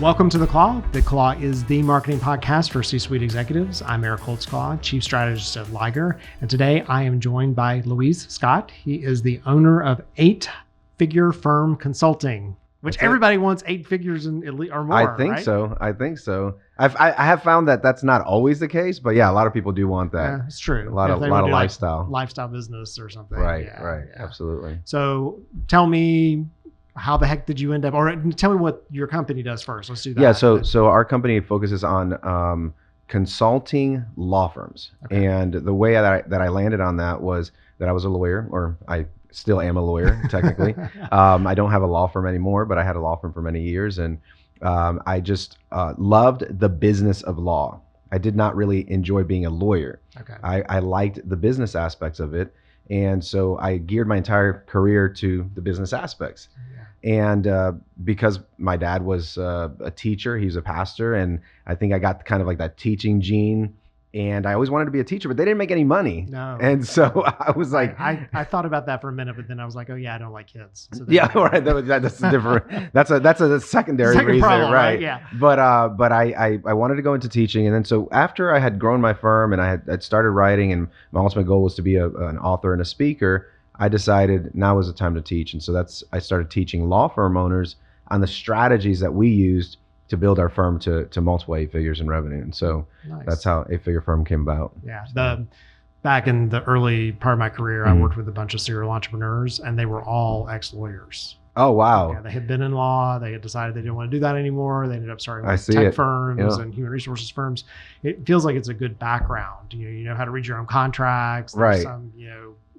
Welcome to The Claw. The Claw is the marketing podcast for C-suite executives. I'm Eric Holtzclaw, Chief Strategist at Liger. And today I am joined by Luis Scott. He is the owner of 8-Figure Firm Consulting, which everybody wants 8 figures or more. I think right? so. I have found that that's not always the case, but yeah, a lot of people do want that. Yeah, it's true. A lot of lifestyle. Lifestyle business or something. Right, Yeah, right. yeah. Absolutely. So tell me, how the heck did you end up, or tell me what your company does first. Let's do that. Yeah, so our company focuses on consulting law firms. Okay. And the way that I landed on that was that I was a lawyer, or I still am a lawyer, technically. I don't have a law firm anymore, but I had a law firm for many years. And I just loved the business of law. I did not really enjoy being a lawyer. Okay. I liked the business aspects of it. And so I geared my entire career to the business aspects. And because my dad was a teacher, he was a pastor, and I think I got kind of like that teaching gene. And I always wanted to be a teacher, but they didn't make any money. No. And so I was like, I thought about that for a minute, but then I was like, oh yeah, I don't like kids. So yeah, right. That's a different. That's a secondary Second reason, problem, right? Yeah. But I wanted to go into teaching, and then so after I had grown my firm and I'd started writing, and my ultimate goal was to be an author and a speaker, I decided now was the time to teach, and so I started teaching law firm owners on the strategies that we used to build our firm to multiple 8 figures in revenue. And so Nice. that's how 8-Figure Firm came about. Yeah. So. Back in the early part of my career, I worked with a bunch of serial entrepreneurs, and they were all ex-lawyers. Oh, wow. Yeah, they had been in law. They had decided they didn't want to do that anymore. They ended up starting like see tech it. firms Yeah. and human resources firms. It feels like it's a good background. You know how to read your own contracts. There's Right. some,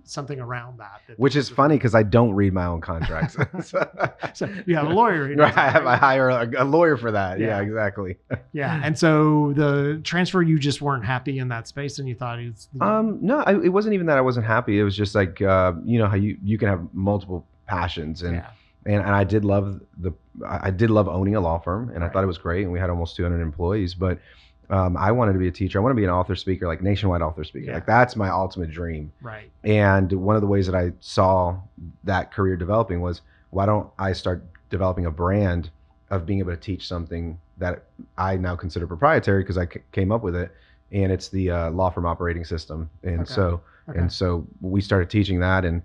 something around that. Which is funny because I don't read my own contracts. So you have a lawyer. Who does Right, that, I hire a lawyer for that. Yeah. Yeah, exactly. Yeah. And so the transfer, you just weren't happy in that space, and you thought it's No, it wasn't even that I wasn't happy. It was just like how you can have multiple passions, and I did love owning a law firm, and I thought it was great, and we had almost 200 employees. But I wanted to be a teacher. I want to be an author speaker, like nationwide author speaker. Yeah. Like that's my ultimate dream. Right. And one of the ways that I saw that career developing was, why don't I start developing a brand of being able to teach something that I now consider proprietary because I came up with it, and it's the law firm operating system. And so we started teaching that, and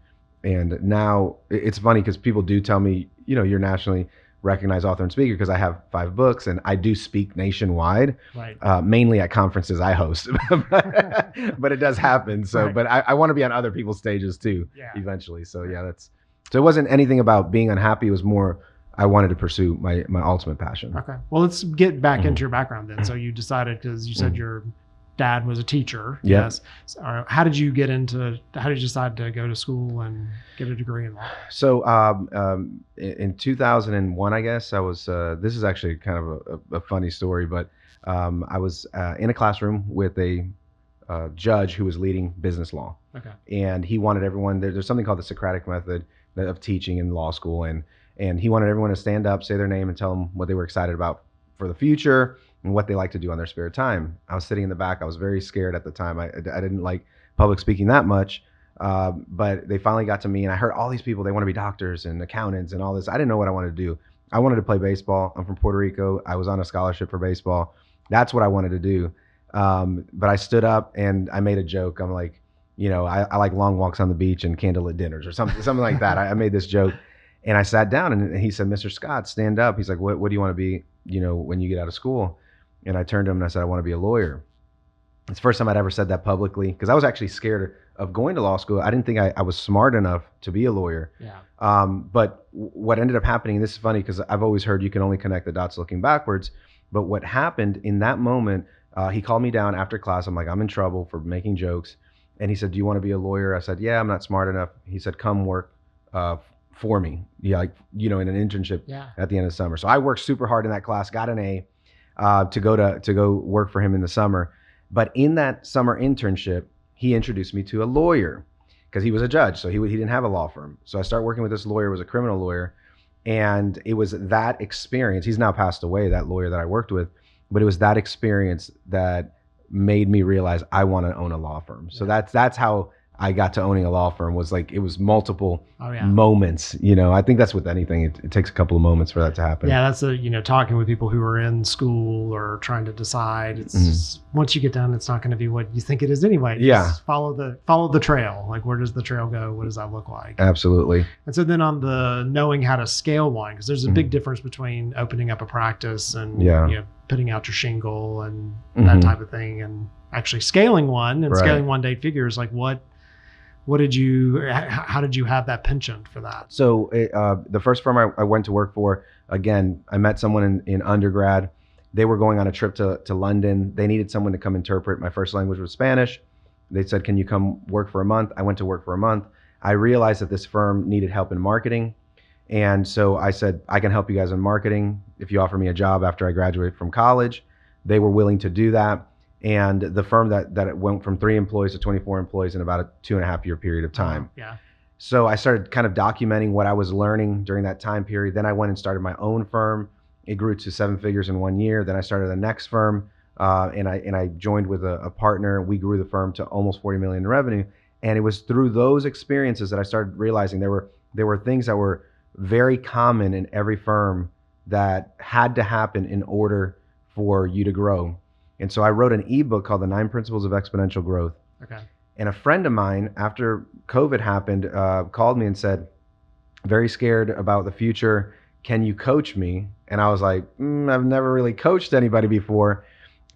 now it's funny because people do tell me, you're nationally recognized author and speaker because I have 5 books and I do speak nationwide, Right. Mainly at conferences I host, but it does happen. So, Right. but I want to be on other people's stages too, Yeah. eventually. So so it wasn't anything about being unhappy. It was more, I wanted to pursue my ultimate passion. Okay. Well, let's get back into your background then. So you decided, because you said your dad was a teacher. Yeah. Yes. So, how did you decide to go to school and get a degree in law? So in 2001, I guess I was, this is actually kind of a funny story, but I was in a classroom with a judge who was leading business law. Okay. And he wanted everyone, there's something called the Socratic method of teaching in law school. And he wanted everyone to stand up, say their name, and tell them what they were excited about for the future and what they like to do on their spare time. I was sitting in the back. I was very scared at the time. I didn't like public speaking that much. But they finally got to me, and I heard all these people, they want to be doctors and accountants and all this. I didn't know what I wanted to do. I wanted to play baseball. I'm from Puerto Rico. I was on a scholarship for baseball. That's what I wanted to do. But I stood up and I made a joke. I'm like, I like long walks on the beach and candlelit dinners or something like that. I made this joke, and I sat down, and he said, "Mr. Scott, stand up." He's like, what do you want to be, when you get out of school? And I turned to him and I said, "I want to be a lawyer." It's the first time I'd ever said that publicly, because I was actually scared of going to law school. I didn't think I was smart enough to be a lawyer. Yeah. But what ended up happening, and this is funny because I've always heard you can only connect the dots looking backwards. But what happened in that moment, he called me down after class. I'm like, I'm in trouble for making jokes. And he said, "Do you want to be a lawyer?" I said, "Yeah, I'm not smart enough." He said, "Come work for me." Yeah, in an internship at the end of the summer. So I worked super hard in that class, got an A to go work for him in the summer. But in that summer internship, he introduced me to a lawyer because he was a judge. So he didn't have a law firm. So I started working with this lawyer, was a criminal lawyer. And it was that experience. He's now passed away, that lawyer that I worked with. But it was that experience that made me realize I want to own a law firm. So that's how I got to owning a law firm was like, it was multiple Oh yeah. moments. You know, I think that's with anything. It takes a couple of moments for that to happen. Yeah, that's talking with people who are in school or trying to decide. It's Mhm. just, once you get done, it's not going to be what you think it is anyway. Yeah. Just follow the trail. Like, where does the trail go? What does that look like? Absolutely. And so then on the knowing how to scale one, because there's a Mhm. big difference between opening up a practice and Yeah. putting out your shingle and that Mhm. type of thing, and actually scaling one and Right. scaling one day figures. Like what did you, how did you have that penchant for that? So the first firm I went to work for, again, I met someone in undergrad. They were going on a trip to London. They needed someone to come interpret. My first language was Spanish. They said, can you come work for a month? I went to work for a month. I realized that this firm needed help in marketing. And so I said, I can help you guys in marketing if you offer me a job after I graduate from college. They were willing to do that. And the firm that it went from 3 employees to 24 employees in about a 2.5 year period of time. Yeah. So I started kind of documenting what I was learning during that time period. Then I went and started my own firm. It grew to 7 figures in 1 year. Then I started the next firm, and I joined with a partner. We grew the firm to almost 40 million in revenue. And it was through those experiences that I started realizing there were things that were very common in every firm that had to happen in order for you to grow. And so I wrote an ebook called The 9 Principles of Exponential Growth. Okay. And a friend of mine, after COVID happened, called me and said, very scared about the future. Can you coach me? And I was like, I've never really coached anybody before.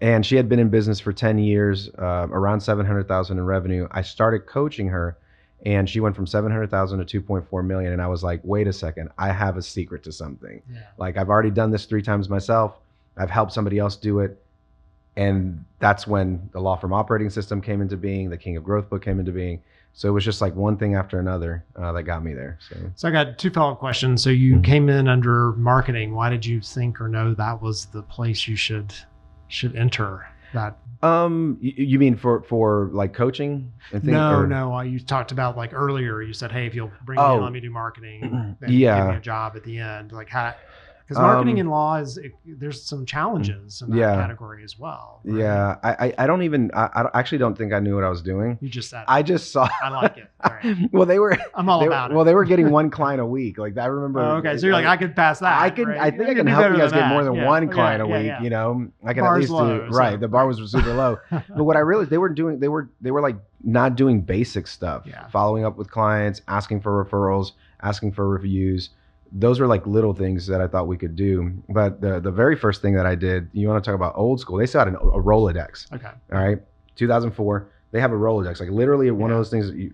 And she had been in business for 10 years, around 700,000 in revenue. I started coaching her and she went from 700,000 to 2.4 million. And I was like, wait a second, I have a secret to something. Yeah. Like, I've already done this 3 times myself. I've helped somebody else do it. And that's when the Law Firm Operating System came into being, the King of Growth book came into being. So it was just like one thing after another that got me there. So I got 2 follow-up questions. So you came in under marketing. Why did you think or know that was the place you should enter that? You mean for like coaching and things? No. You talked about, like, earlier, you said, hey, if you'll bring me in, let me do marketing, then Yeah. give me a job at the end. Like, how, because marketing in law there's some challenges in that Yeah. category as well. Right? Yeah, I actually don't think I knew what I was doing. You just said, I just saw. I like it. All right. Well, they were. I'm all about it. Well, they were getting 1 client a week. Like, I remember. Oh, okay, so you're like, I could pass that. I can. right? I think I could can do help better you guys than get more that. than Yeah. one client a Yeah, week. yeah. You know, I can Bar's at least low, do so- right. The bar was super low. But what I realized they were like not doing basic stuff. Yeah. Following up with clients, asking for referrals, asking for reviews. Those are like little things that I thought we could do. But the very first thing that I did, you want to talk about old school? They still had a Rolodex. Okay. All right, 2004. They have a Rolodex, like literally one of those things that you.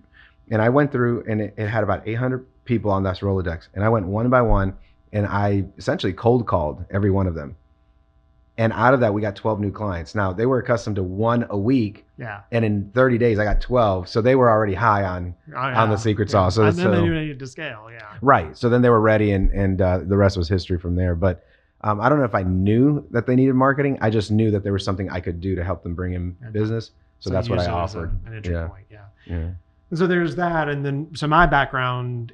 And I went through, and it had about 800 people on that Rolodex, and I went one by one, and I essentially cold called every one of them. And out of that, we got 12 new clients. Now, they were accustomed to 1 a week, Yeah. and in 30 days, I got 12. So they were already high on the secret sauce. So, and then they needed to scale. Yeah. right. So then they were ready, and the rest was history from there. But I don't know if I knew that they needed marketing. I just knew that there was something I could do to help them bring in business. So that's you what I used it as offered. an entry Yeah. point. Yeah. Yeah. And so there's that. And then, so my background,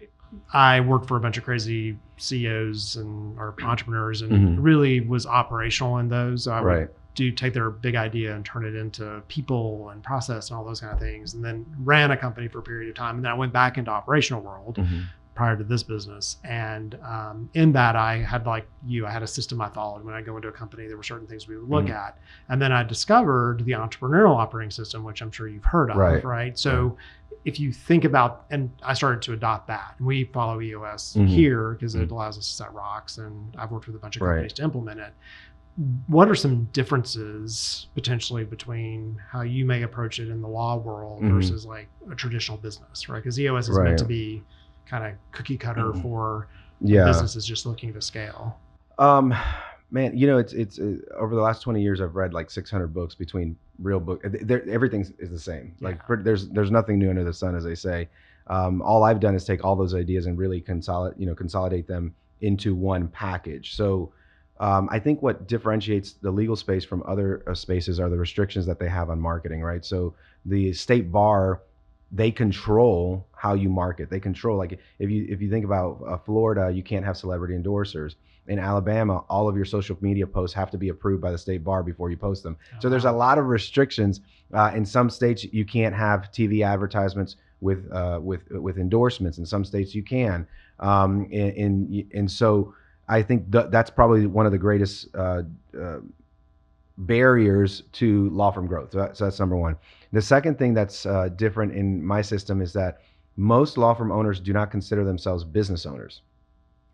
I worked for a bunch of crazy CEOs or entrepreneurs, and Mhm. really was operational in those. I Right. would take their big idea and turn it into people and process and all those kind of things. And then ran a company for a period of time. And then I went back into operational world Mhm. prior to this business. And in that, I had, like you, I had a system I followed. When I go into a company, there were certain things we would look at. And then I discovered the entrepreneurial operating system, which I'm sure you've heard of, right? So if you think about, and I started to adopt that. We follow EOS here because it allows us to set rocks, and I've worked with a bunch of companies to implement it. What are some differences potentially between how you may approach it in the law world versus like a traditional business, right? Because EOS is meant to be kind of cookie cutter for businesses just looking to scale. Man, you know, it's over the last 20 years, I've read like 600 books between real book. Everything is the same. Like there's nothing new under the sun, as they say. All I've done is take all those ideas and really consolidate them into one package. So I think what differentiates the legal space from other spaces are the restrictions that they have on marketing, right? So the state bar, they control how you market. They control, like, if you think about Florida, you can't have celebrity endorsers. In Alabama, all of your social media posts have to be approved by the state bar before you post them. So there's a lot of restrictions. In some states, you can't have TV advertisements with endorsements. In some states you can. And so I think that's probably one of the greatest barriers to law firm growth. So that's number one. The second thing that's different in my system is that most law firm owners do not consider themselves business owners.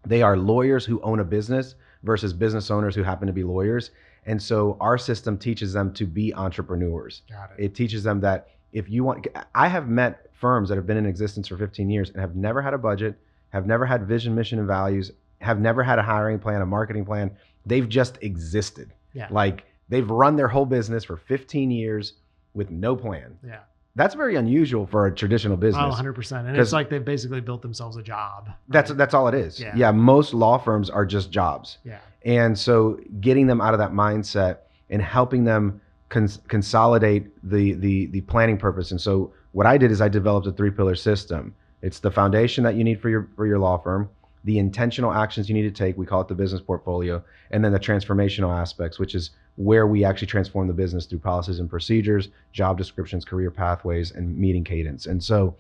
They are lawyers who own a business versus business owners who happen to be lawyers. And so our system teaches them to be entrepreneurs. Got it. It teaches them that if you want, I have met firms that have been in existence for 15 years and have never had a budget, have never had vision, mission, and values, have never had a hiring plan, a marketing plan. They've just existed. Yeah. Like they've run their whole business for 15 years with no plan. Yeah. That's very unusual for a traditional business. Oh, 100%. And it's like they've basically built themselves a job. That's all it is. Yeah. Most law firms are just jobs. Yeah. And so getting them out of that mindset and helping them consolidate the planning purpose. And so what I did is I developed a 3-pillar system. It's the foundation that you need for your law firm, the intentional actions you need to take, we call it the business portfolio, and then the transformational aspects, which is where we actually transform the business through policies and procedures, job descriptions, career pathways, and meeting cadence. And so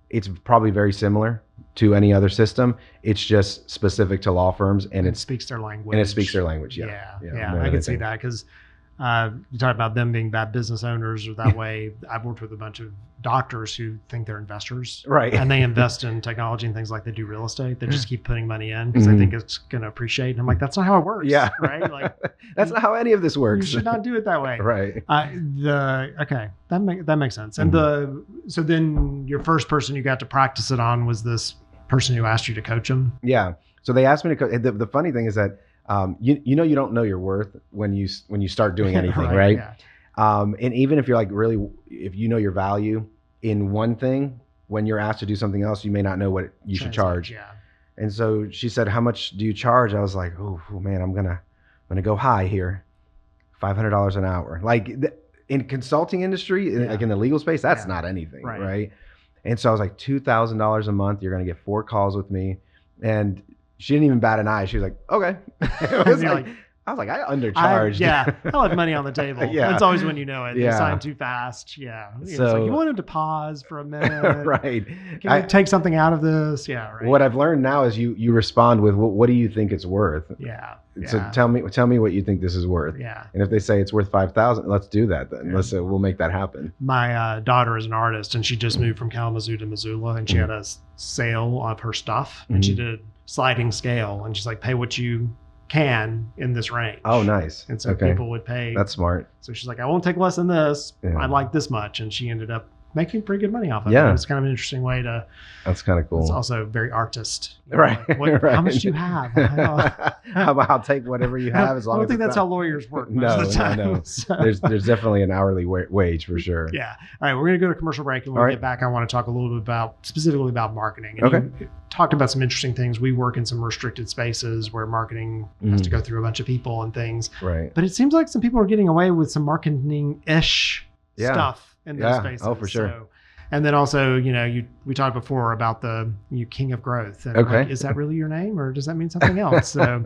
it's probably very similar to any other system. It's just specific to law firms, and it speaks their language. And it speaks their language. Yeah. I can see that because you talk about them being bad business owners or that way. I've worked with a bunch of doctors who think they're investors, right? And they invest in technology and things like they do real estate. They just keep putting money in because they think it's going to appreciate. And I'm like, that's not how it works. Yeah, right. Like that's not how any of this works. You should not do it that way, right? Okay, that makes sense. And so then your first person you got to practice it on was this person who asked you to coach them. Yeah. So they asked me to coach. The funny thing is that you don't know your worth when you start doing anything, right? Yeah. And even if you're like really, if you know your value in one thing, when you're asked to do something else, you may not know what you should charge. Yeah. And so she said, "How much do you charge?" I was like, "Oh man, I'm gonna go high here, $500 an hour." Like in consulting industry, like in the legal space, that's not anything, right? And so I was like, $2,000 a month. You're gonna get 4 calls with me, and she didn't even bat an eye. She was like, "Okay." I was like, I undercharged. I left money on the table. Yeah. It's always when you know it. Yeah. You sign too fast. Yeah. So, it's like, you want him to pause for a minute. Right. Can we take something out of this? Yeah. Right. What I've learned now is you respond with, what do you think it's worth? Yeah. So tell me what you think this is worth. Yeah. And if they say it's worth 5,000, let's do that then. We'll make that happen. My daughter is an artist, and she just moved from Kalamazoo to Missoula, and she had a sale of her stuff, and she did a sliding scale, and she's like, pay what you can in this range. Oh, nice. And so people would pay. That's smart. So she's like, I won't take less than this. I'd like this much. And she ended up making pretty good money off of it. It's kind of an interesting way to. That's kind of cool. It's also very artist. Right. Like, how much do you have? I'll take whatever you have as long as. I don't think that's how lawyers work. No. So. There's definitely an hourly wage for sure. Yeah. All right. We're going to go to commercial break, and when we get back, I want to talk a little bit specifically about marketing. And you talked about some interesting things. We work in some restricted spaces where marketing has to go through a bunch of people and things. Right. But it seems like some people are getting away with some marketing-ish stuff in those spaces. Oh, for sure. So, and then also, we talked before about the King of Growth. And like, is that really your name, or does that mean something else? So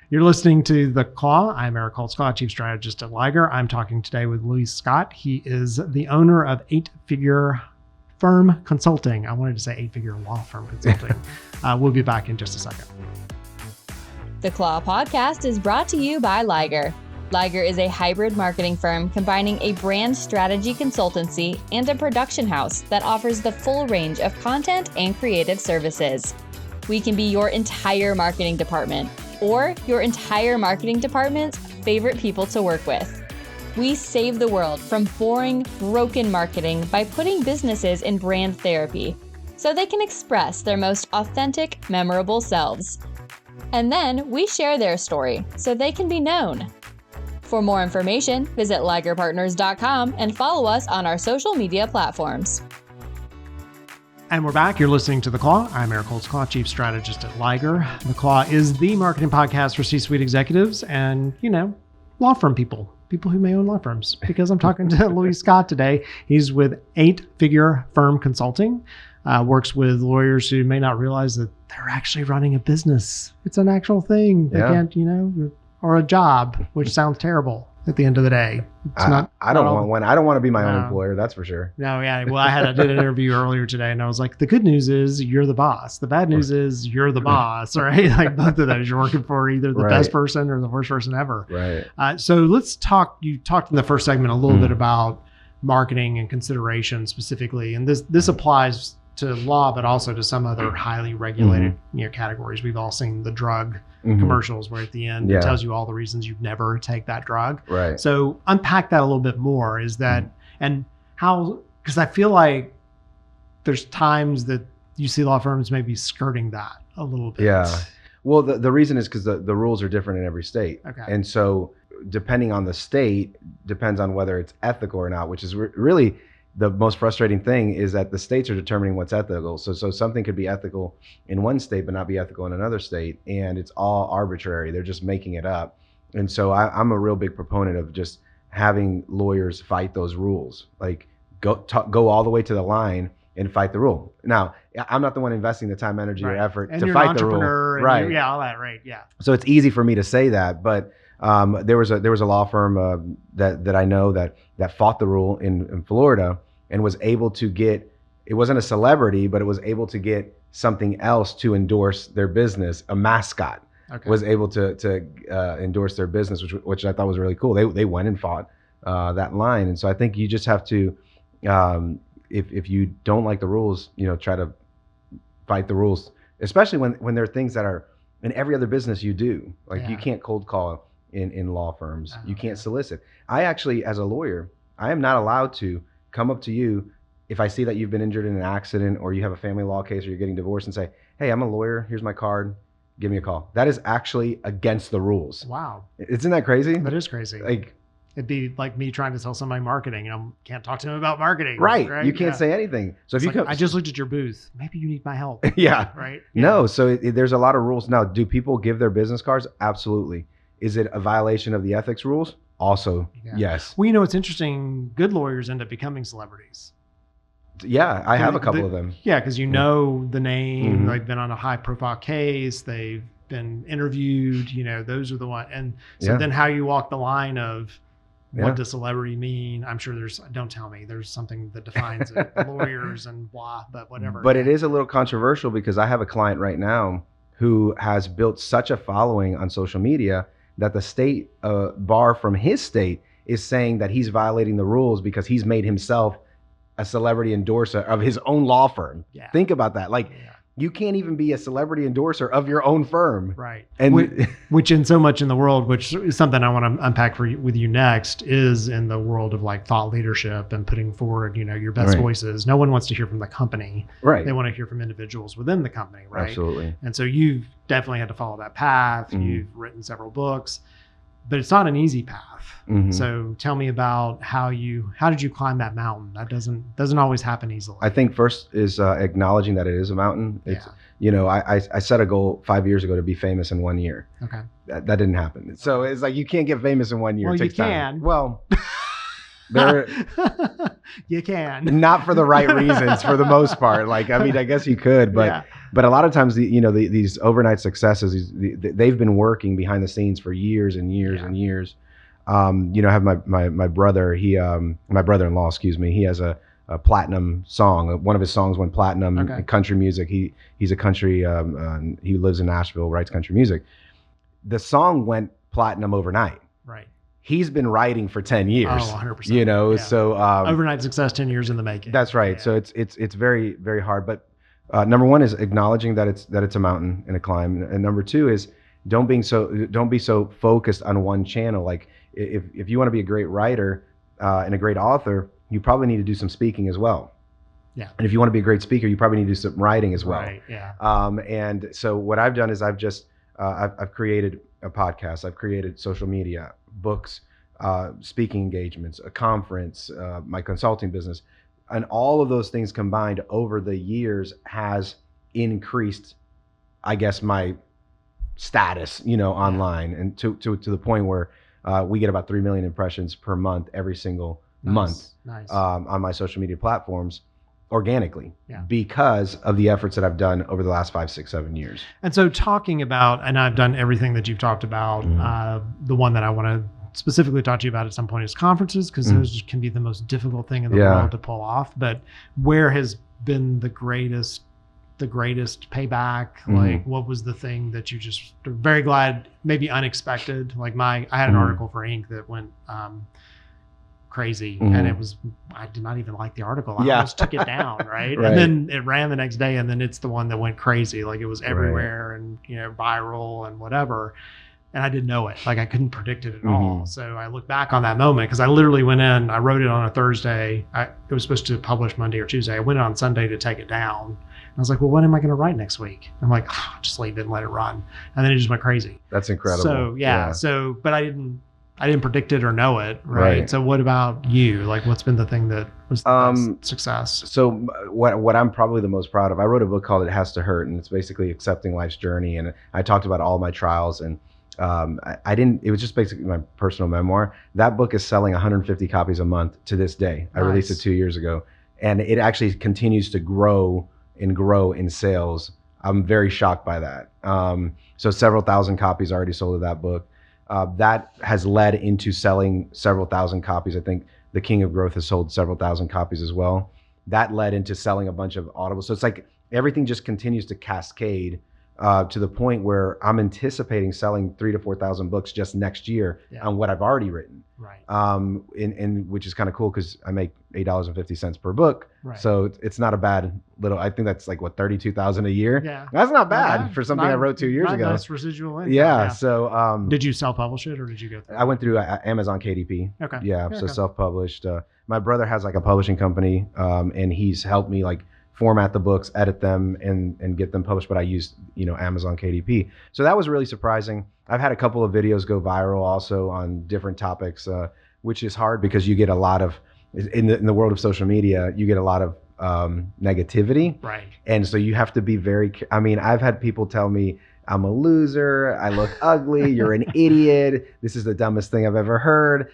you're listening to The Claw. I'm Eric Holtzclaw, Chief Strategist at Liger. I'm talking today with Luis Scott. He is the owner of 8-Figure Firm Consulting. I wanted to say 8-Figure Law Firm Consulting. We'll be back in just a second. The Claw podcast is brought to you by Liger. Liger is a hybrid marketing firm combining a brand strategy consultancy and a production house that offers the full range of content and creative services. We can be your entire marketing department or your entire marketing department's favorite people to work with. We save the world from boring, broken marketing by putting businesses in brand therapy so they can express their most authentic, memorable selves. And then we share their story so they can be known. For more information, visit ligerpartners.com and follow us on our social media platforms. And we're back. You're listening to The Claw. I'm Eric Holtzclaw, Chief Strategist at Liger. The Claw is the marketing podcast for C-suite executives and, law firm people who may own law firms. Because I'm talking to Luis Scott today. He's with 8-Figure Firm Consulting. Works with lawyers who may not realize that they're actually running a business. It's an actual thing. They can't, or a job, which sounds terrible. at the end of the day. It's I don't not want one. I don't want to be my own No. employer. That's for sure. No, yeah. Well, I did an interview earlier today, and I was like, the good news is you're the boss. The bad news is you're the boss, right? Like both of those. You're working for either the Right. best person or the worst person ever. Right. So let's talk. You talked in the first segment a little Mhm. bit about marketing and consideration specifically, and this applies to law, but also to some other highly regulated categories. We've all seen the drug Mhm. commercials where at the end Yeah. it tells you all the reasons you'd never take that drug. Right. So unpack that a little bit more. Is that and how? Because I feel like there's times that you see law firms maybe skirting that a little bit. Yeah. Well, the reason is because the rules are different in every state. Okay. And so depending on the state, depends on whether it's ethical or not, which is really the most frustrating thing is that the states are determining what's ethical. So something could be ethical in one state, but not be ethical in another state. And it's all arbitrary. They're just making it up. And so I'm a real big proponent of just having lawyers fight those rules. Like go all the way to the line and fight the rule. Now, I'm not the one investing the time, energy, or Right. effort And to you're fight an the rule. entrepreneur, and Right. yeah, all that, right? Yeah. So it's easy for me to say that, but there was a law firm that I know that fought the rule in Florida and was able to get, it wasn't a celebrity, but it was able to get something else to endorse their business. A mascot Okay. was able to endorse their business, which I thought was really cool. They went and fought that line, and so I think you just have to, if you don't like the rules, try to fight the rules, especially when there are things that are in every other business you do. Like you Yeah. can't cold call in law firms. Oh, You can't okay. solicit. I actually, as a lawyer, I am not allowed to come up to you if I see that you've been injured in an accident or you have a family law case or you're getting divorced and say, hey, I'm a lawyer. Here's my card. Give me a call. That is actually against the rules. Wow, Isn't that crazy? that is crazy. Like, It'd be like me trying to tell somebody marketing, and I can't talk to them about marketing. right. You can't Yeah. say anything. So if It's you like, come, I just looked at your booth. Maybe you need my help. yeah. Right? No, so there's a lot of rules. Now, do people give their business cards? Absolutely. Is it a violation of the ethics rules? Also, Yeah. yes. Well, it's interesting. Good lawyers end up becoming celebrities. Yeah, I have a couple The- of them. Yeah, because you know the name. Mhm. They've been on a high-profile case. They've been interviewed. Those are the one. And so Yeah. then how you walk the line of what Yeah. does celebrity mean? I'm sure don't tell me, there's something that defines it. Lawyers and blah, but whatever. But it is a little controversial because I have a client right now who has built such a following on social media that the state bar from his state is saying that he's violating the rules because he's made himself a celebrity endorser of his own law firm. Yeah. Think about that. Like, Yeah. you can't even be a celebrity endorser of your own firm. Right. And Which in so much in the world, which is something I want to unpack with you next, is in the world of like thought leadership and putting forward, your best Right. voices. No one wants to hear from the company. right. They want to hear from individuals within the company, right? Absolutely. And so you've definitely had to follow that path. Mhm. You've written several books, but it's not an easy path. Mhm. So tell me about how did you climb that mountain? That doesn't always happen easily. I think first is acknowledging that it is a mountain. It's, I set a goal 5 years ago to be famous in 1 year. Okay. That didn't happen. So it's like, you can't get famous in 1 year. Well, It you takes time. can. Well, there, You can. not for the right reasons for the most part. Like, I mean, I guess you could, but Yeah. but a lot of times these overnight successes, they've been working behind the scenes for years and years Yeah. and years. I have my brother. My brother-in-law, excuse me. He has a platinum song. One of his songs went platinum Okay. in country music. He's a country. He lives in Nashville, writes country music. The song went platinum overnight. Right. He's been writing for 10 years. Oh, 100%. Yeah. So Overnight success, 10 years in the making. that's right. Yeah. So it's very, very hard. But number one is acknowledging that it's a mountain and a climb, and number two is don't be so focused on one channel. Like, if you want to be a great writer and a great author, you probably need to do some speaking as well. Yeah. And if you want to be a great speaker, you probably need to do some writing as well. Right. Yeah. And so what I've done is I've created a podcast. I've created social media, books, speaking engagements, a conference, my consulting business, and all of those things combined over the years has increased, I guess, my status, online, and to the point where we get about 3 million impressions per month, every single month, Nice. on my social media platforms, organically, Yeah. because of the efforts that I've done over the last 5, 6, 7 years. And so talking about, and I've done everything that you've talked about, Mhm. the one that I want to specifically talk to you about at some point is conferences, because those can be the most difficult thing in the world to pull off. But where has been the greatest payback? Like, what was the thing that you just are very glad, maybe unexpected? Like I had an article for Inc. that went crazy, and I did not even like the article. I just took it down, right? And then it ran the next day, and then it's the one that went crazy. Like, it was everywhere and, viral and whatever. And I didn't know it. Like, I couldn't predict it at all. So I look back on that moment, because I literally went in, I wrote it on a Thursday. It was supposed to publish Monday or Tuesday. I went on Sunday to take it down. And I was like, well, what am I going to write next week? I'm like, just leave it and let it run. And then it just went crazy. That's incredible. So, but I didn't predict it or know it. Right. So what about you? Like, what's been the thing that was the best success? So what I'm probably the most proud of, I wrote a book called It Has to Hurt, and it's basically accepting life's journey. And I talked about all my trials, and it was just basically my personal memoir. That book is selling 150 copies a month to this day. I released it 2 years ago, and it actually continues to grow in sales. I'm very shocked by that. So several thousand copies already sold of that book. That has led into selling several thousand copies. I think The King of Growth has sold several thousand copies as well. That led into selling a bunch of Audible. So it's like everything just continues to cascade to the point where I'm anticipating selling 3,000 to 4,000 books just next year on what I've already written. Right. Which is kind of cool, because I make $8.50 per book. Right. So it's not a bad little, I think that's like what, 32,000 a year. Yeah. That's not bad for something I wrote 2 years ago. Nice residual income. Yeah. So, did you self-publish it, or did you go through? I went through Amazon KDP. Okay. Yeah. So self-published. My brother has like a publishing company, and he's helped me like format the books, edit them, and get them published. But I used, Amazon KDP. So that was really surprising. I've had a couple of videos go viral also on different topics, which is hard, because you get a lot of, in the world of social media, you get a lot of negativity. Right. And so you have to be I've had people tell me I'm a loser, I look ugly, you're an idiot, this is the dumbest thing I've ever heard.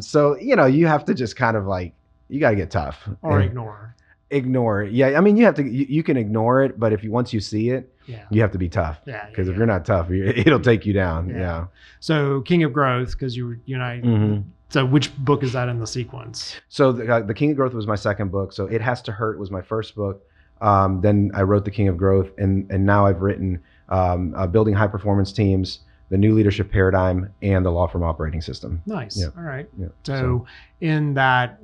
So, you have to just kind of like, you got to get tough. Or ignore it. Yeah. You can ignore it, but once you see it, you have to be tough. Yeah. Because if you're not tough, it'll take you down. Yeah. So King of Growth, because you and I, so which book is that in the sequence? So the King of Growth was my second book. So It Has to Hurt was my first book. Then I wrote The King of Growth, and now I've written Building High Performance Teams, The New Leadership Paradigm, and The Law Firm Operating System. Nice. Yeah. All right. Yeah. So in that,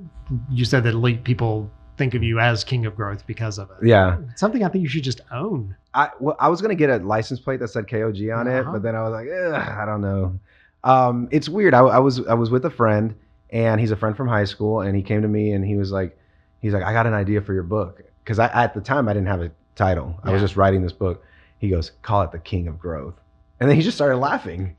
you said that people think of you as King of Growth because of it. Yeah. It's something I think you should just own. I was going to get a license plate that said KOG on it, but then I was like, I don't know. It's weird. I was with a friend, and he's a friend from high school, and he came to me and he's like, I got an idea for your book. Cause at the time I didn't have a title. I was just writing this book. He goes, call it The King of Growth. And then he just started laughing.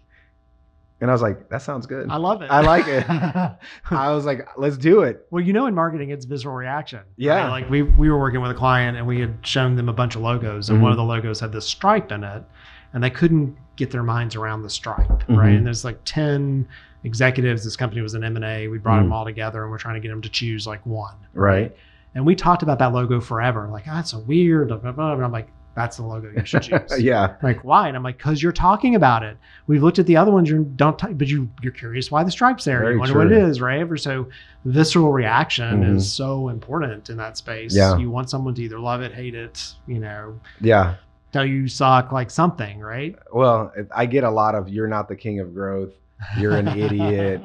And I was like, that sounds good. I love it. I like it. I was like, let's do it. Well, in marketing, it's visceral reaction. Yeah. Right? Like we were working with a client, and we had shown them a bunch of logos, and one of the logos had this stripe in it, and they couldn't get their minds around the stripe. Right. And there's like 10 executives. This company was an M&A. We brought them all together, and we're trying to get them to choose like one. Right. And we talked about that logo forever. Like, that's so weird. Blah, blah, blah. And I'm like, that's the logo you should choose. Yeah. Like, why? And I'm like, because you're talking about it. We've looked at the other ones. But you're curious why the stripe's there. Very you wonder true. what it is, right? So visceral reaction is so important in that space. Yeah. You want someone to either love it, hate it, Yeah. tell you suck, like something, right? Well, I get a lot of, you're not the king of growth, you're an idiot.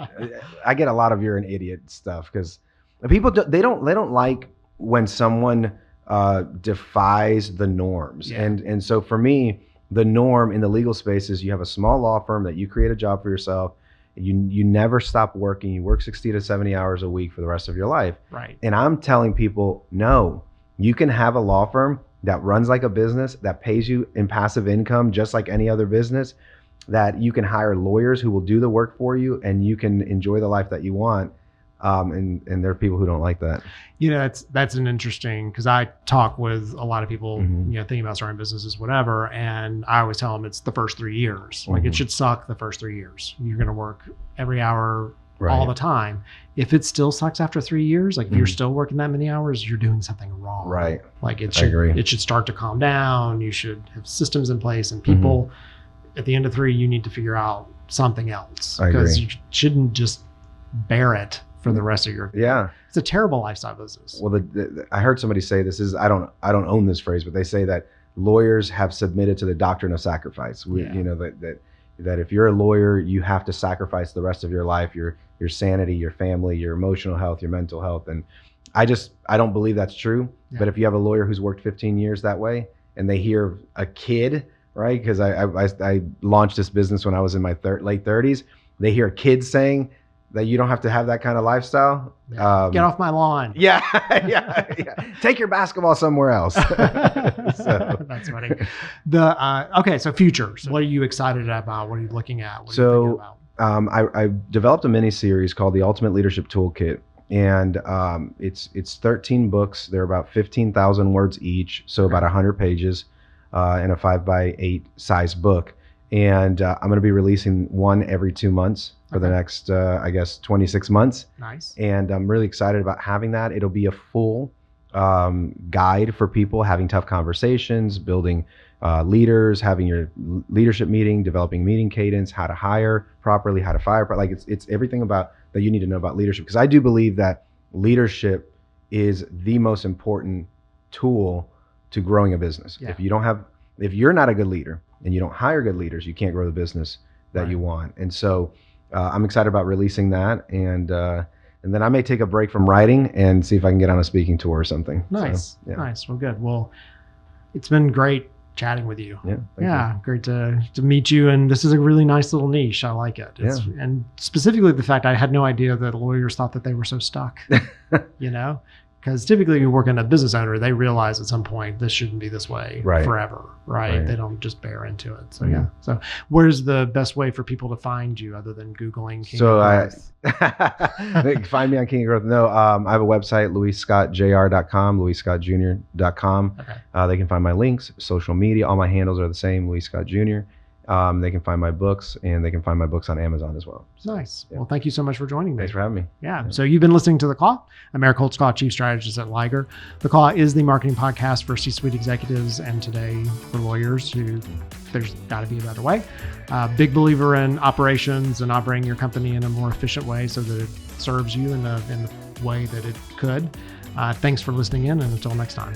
I get a lot of you're an idiot stuff, because people they don't like when someone defies the norms. Yeah. And so for me, the norm in the legal space is you have a small law firm that you create a job for yourself. You never stop working. You work 60 to 70 hours a week for the rest of your life. Right. And I'm telling people, no, you can have a law firm that runs like a business, that pays you in passive income just like any other business, that you can hire lawyers who will do the work for you, and you can enjoy the life that you want. And there are people who don't like that. That's an interesting, because I talk with a lot of people, thinking about starting businesses, whatever. And I always tell them it's the first 3 years. Like, it should suck the first 3 years. You're going to work every hour all the time. If it still sucks after 3 years, like if you're still working that many hours, you're doing something wrong. Right. Like it agree. should start to calm down. You should have systems in place, and people at the end of 3, you need to figure out something else, I because agree. you shouldn't just bear it for the rest of your Yeah. It's a terrible lifestyle business. Well, I heard somebody say this is I don't own this phrase, but they say that lawyers have submitted to the doctrine of sacrifice. Yeah. You know that if you're a lawyer, you have to sacrifice the rest of your life, your sanity, your family, your emotional health, your mental health, and I don't believe that's true. Yeah. But if you have a lawyer who's worked 15 years that way, and they hear a kid, right? Because I launched this business when I was in my late 30s. They hear a kid saying that you don't have to have that kind of lifestyle. Yeah. Get off my lawn. Yeah, yeah. Take your basketball somewhere else. So. That's funny. Okay, so futures. What are you excited about? What are you looking at? What are you thinking about? I developed a mini series called the Ultimate Leadership Toolkit, and it's 13 books. They're about 15,000 words each, so about 100 pages, in a 5x8 size book. And I'm going to be releasing one every 2 months for the next, 26 months. Nice. And I'm really excited about having that. It'll be a full guide for people having tough conversations, building leaders, having your leadership meeting, developing meeting cadence, how to hire properly, how to fire. Like it's everything about that you need to know about leadership. Because I do believe that leadership is the most important tool to growing a business. Yeah. If you're not a good leader and you don't hire good leaders, you can't grow the business that you want. And so I'm excited about releasing that. And then I may take a break from writing and see if I can get on a speaking tour or something. Nice. So, yeah. Nice. Well, good. Well, it's been great chatting with you. Yeah. Yeah, great to meet you. And this is a really nice little niche. I like it. And specifically the fact I had no idea that lawyers thought that they were so stuck, because typically you work in a business owner, they realize at some point this shouldn't be this way forever, right? They don't just bear into it. So yeah. So where's the best way for people to find you other than Googling King of Growth? They can find me on King of Growth. No, I have a website, LuisScottJR.com, LuisScottJr.com. Okay. They can find my links, social media. All my handles are the same, Luis Scott Jr. They can find my books, and they can find my books on Amazon as well. So, nice. Yeah. Well, thank you so much for joining me. Thanks for having me. Yeah. So you've been listening to The Claw. I'm Eric Holtzclaw, Chief Strategist at Liger. The Claw is the marketing podcast for C-suite executives and today for lawyers who there's got to be a better way. Big believer in operations and operating your company in a more efficient way so that it serves you in the way that it could. Thanks for listening in, and until next time.